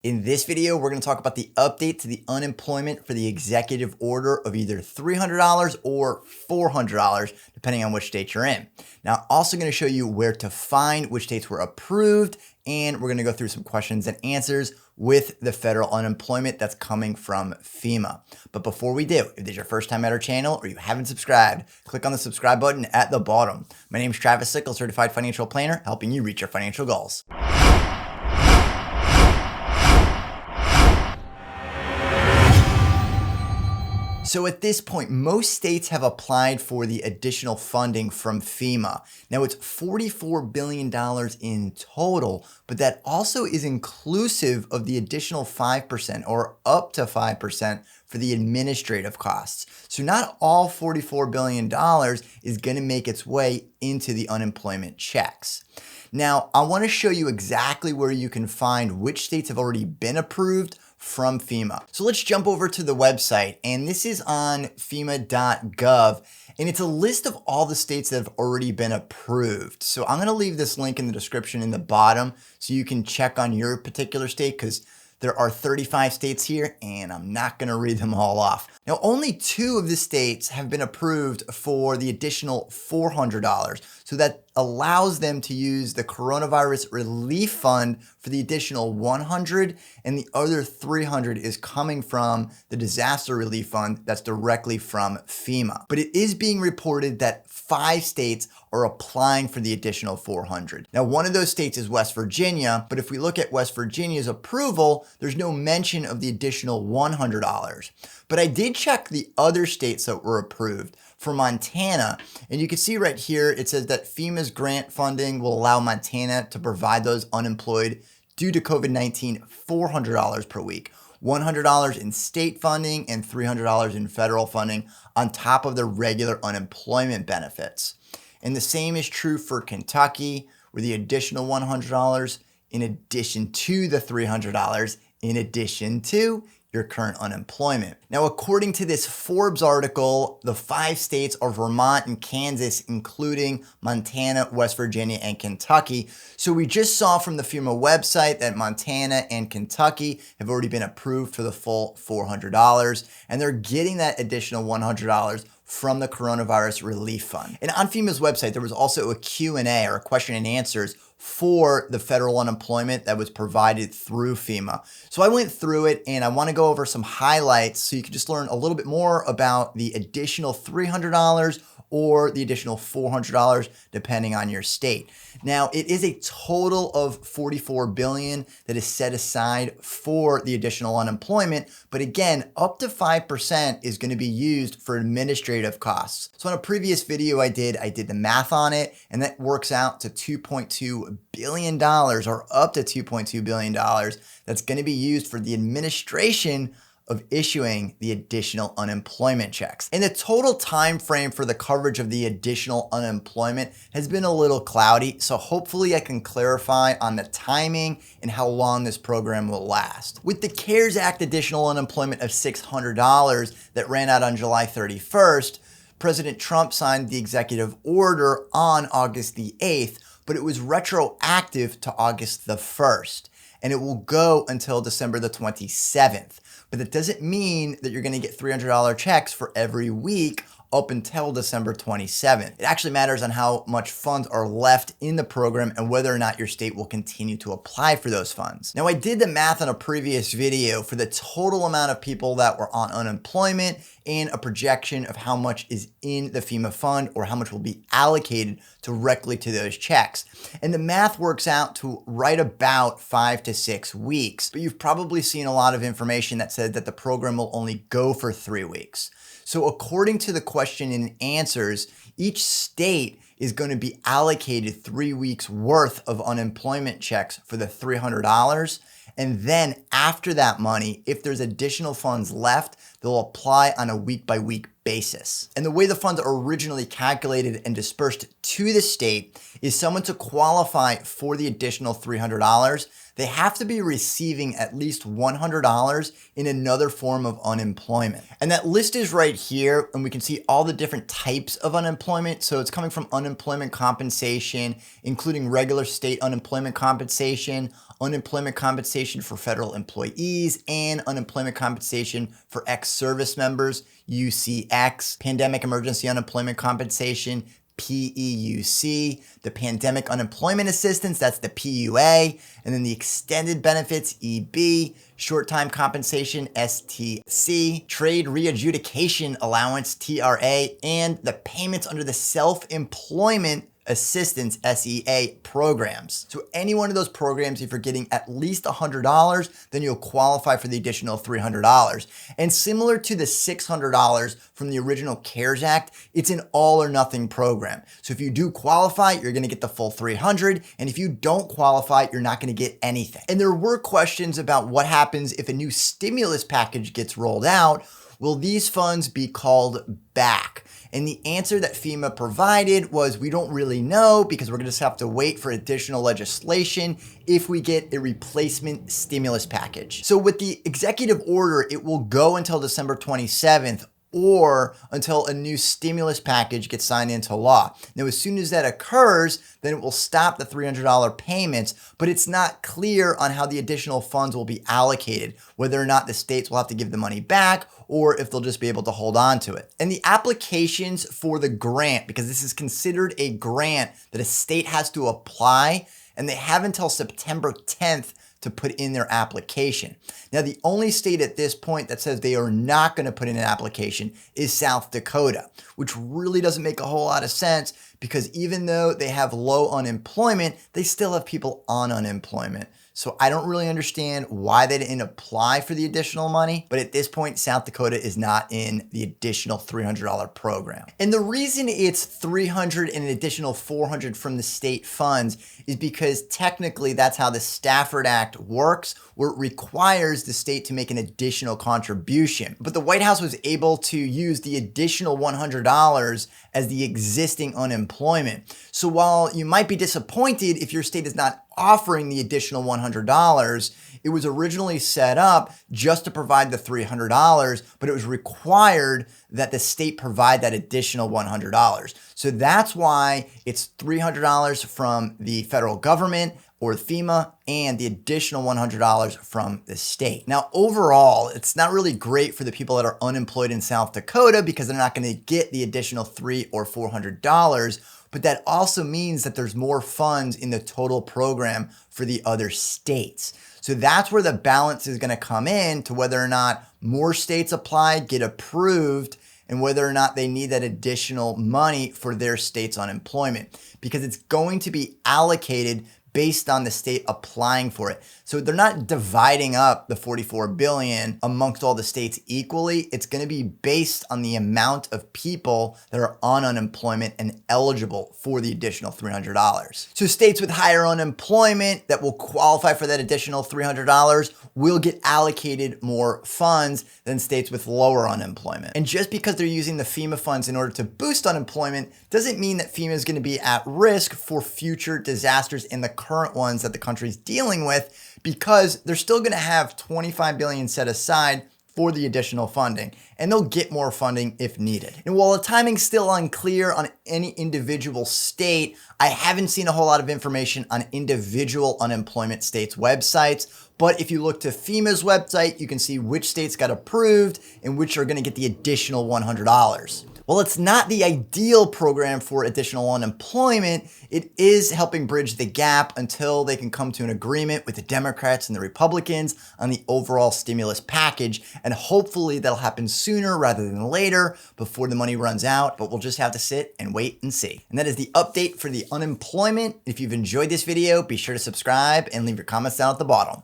In this video, we're going to talk about the update to the unemployment for the executive order of either $300 or $400, depending on which state you're in. Now, I'm also going to show you where to find which states were approved, and we're going to go through some questions and answers with the federal unemployment that's coming from FEMA. But before we do, if this is your first time at our channel or you haven't subscribed, click on the subscribe button at the bottom. My name is Travis Sickle, certified financial planner, helping you reach your financial goals. So at this point, most states have applied for the additional funding from FEMA. Now it's $44 billion in total, but that also is inclusive of the additional 5% or up to 5% for the administrative costs. So not all $44 billion is going to make its way into the unemployment checks. Now, I want to show you exactly where you can find which states have already been approved from FEMA. So let's jump over to the website, and this is on FEMA.gov, and it's a list of all the states that have already been approved. So I'm going to leave this link in the description in the bottom so you can check on your particular state, because there are 35 states here, and I'm not going to read them all off. Now, only 2 of the states have been approved for the additional $400. So that allows them to use the coronavirus relief fund for the additional $100, and the other $300 is coming from the disaster relief fund that's directly from FEMA. But it is being reported that 5 states are applying for the additional $400. Now, one of those states is West Virginia, but if we look at West Virginia's approval, there's no mention of the additional $100. But I did check the other states that were approved. For Montana, and you can see right here, it says that FEMA's grant funding will allow Montana to provide those unemployed due to COVID-19 $400 per week, $100 in state funding and $300 in federal funding on top of the regular unemployment benefits. And the same is true for Kentucky, where the additional $100 in addition to the $300 in addition to your current unemployment. Now, according to this Forbes article, the 5 states are Vermont and Kansas, including Montana, West Virginia, and Kentucky. So we just saw from the FEMA website that Montana and Kentucky have already been approved for the full $400, and they're getting that additional $100 from the coronavirus relief fund. And on FEMA's website, there was also a Q&A or a question and answers for the federal unemployment that was provided through FEMA. So I went through it, and I want to go over some highlights so you can just learn a little bit more about the additional $300 or the additional $400, depending on your state. Now, it is a total of $44 billion that is set aside for the additional unemployment, but again, up to 5% is going to be used for administrative costs. So in a previous video I did the math on it, and that works out to $2.2 billion, or up to $2.2 billion, that's going to be used for the administration of issuing the additional unemployment checks. And the total time frame for the coverage of the additional unemployment has been a little cloudy, so hopefully I can clarify on the timing and how long this program will last. With the CARES Act additional unemployment of $600 that ran out on July 31st, President Trump signed the executive order on August the 8th, but it was retroactive to August the 1st, and it will go until December the 27th. But that doesn't mean that you're going to get $300 checks for every week up until December 27th. It actually matters on how much funds are left in the program and whether or not your state will continue to apply for those funds. Now, I did the math on a previous video for the total amount of people that were on unemployment and a projection of how much is in the FEMA fund or how much will be allocated directly to those checks. And the math works out to right about 5 to 6 weeks. But you've probably seen a lot of information that said that the program will only go for 3 weeks. So according to the question and answers, each state is going to be allocated 3 weeks worth of unemployment checks for the $300. And then after that money, if there's additional funds left, they'll apply on a week-by-week basis. And the way the funds are originally calculated and dispersed to the state is someone to qualify for the additional $300. they have to be receiving at least $100 in another form of unemployment. And that list is right here, and we can see all the different types of unemployment. So it's coming from unemployment compensation, including regular state unemployment compensation for federal employees, and unemployment compensation for ex-service members, UCX, pandemic emergency unemployment compensation, PEUC, the Pandemic Unemployment Assistance, that's the PUA, and then the Extended Benefits, EB, Short-Time Compensation, STC, Trade Readjudication Allowance, TRA, and the payments under the Self-Employment Assistance, SEA programs. So any one of those programs, if you're getting at least $100, then you'll qualify for the additional $300. And similar to the $600 from the original CARES Act, it's an all or nothing program. So if you do qualify, you're gonna get the full $300. And if you don't qualify, you're not gonna get anything. And there were questions about what happens if a new stimulus package gets rolled out. Will these funds be called back? And the answer that FEMA provided was, we don't really know, because we're gonna just have to wait for additional legislation if we get a replacement stimulus package. So with the executive order, it will go until December 27th, or until a new stimulus package gets signed into law. Now, as soon as that occurs, then it will stop the $300 payments, but it's not clear on how the additional funds will be allocated, whether or not the states will have to give the money back, or if they'll just be able to hold on to it. And the applications for the grant, because this is considered a grant that a state has to apply, and they have until September 10th to put in their application. Now, the only state at this point that says they are not going to put in an application is South Dakota, which really doesn't make a whole lot of sense, because even though they have low unemployment, they still have people on unemployment. So I don't really understand why they didn't apply for the additional money, but at this point, South Dakota is not in the additional $300 program. And the reason it's $300 and an additional $400 from the state funds is because technically that's how the Stafford Act works, where it requires the state to make an additional contribution. But the White House was able to use the additional $100 as the existing unemployment. So while you might be disappointed if your state is not offering the additional $100, it was originally set up just to provide the $300, but it was required that the state provide that additional $100. So that's why it's $300 from the federal government or FEMA, and the additional $100 from the state. Now, overall, it's not really great for the people that are unemployed in South Dakota, because they're not going to get the additional $300 or $400, but that also means that there's more funds in the total program for the other states. So that's where the balance is going to come in, to whether or not more states apply, get approved, and whether or not they need that additional money for their state's unemployment, because it's going to be allocated based on the state applying for it. So they're not dividing up the $44 billion amongst all the states equally. It's going to be based on the amount of people that are on unemployment and eligible for the additional $300. So states with higher unemployment that will qualify for that additional $300 will get allocated more funds than states with lower unemployment. And just because they're using the FEMA funds in order to boost unemployment doesn't mean that FEMA is going to be at risk for future disasters in the current ones that the country's dealing with, because they're still going to have $25 billion set aside for the additional funding, and they'll get more funding if needed. And while the timing's still unclear on any individual state, I haven't seen a whole lot of information on individual unemployment states' websites. But if you look to FEMA's website, you can see which states got approved and which are going to get the additional $100. While it's not the ideal program for additional unemployment, it is helping bridge the gap until they can come to an agreement with the Democrats and the Republicans on the overall stimulus package. And hopefully that'll happen sooner rather than later, before the money runs out. But we'll just have to sit and wait and see. And that is the update for the unemployment. If you've enjoyed this video, be sure to subscribe and leave your comments down at the bottom.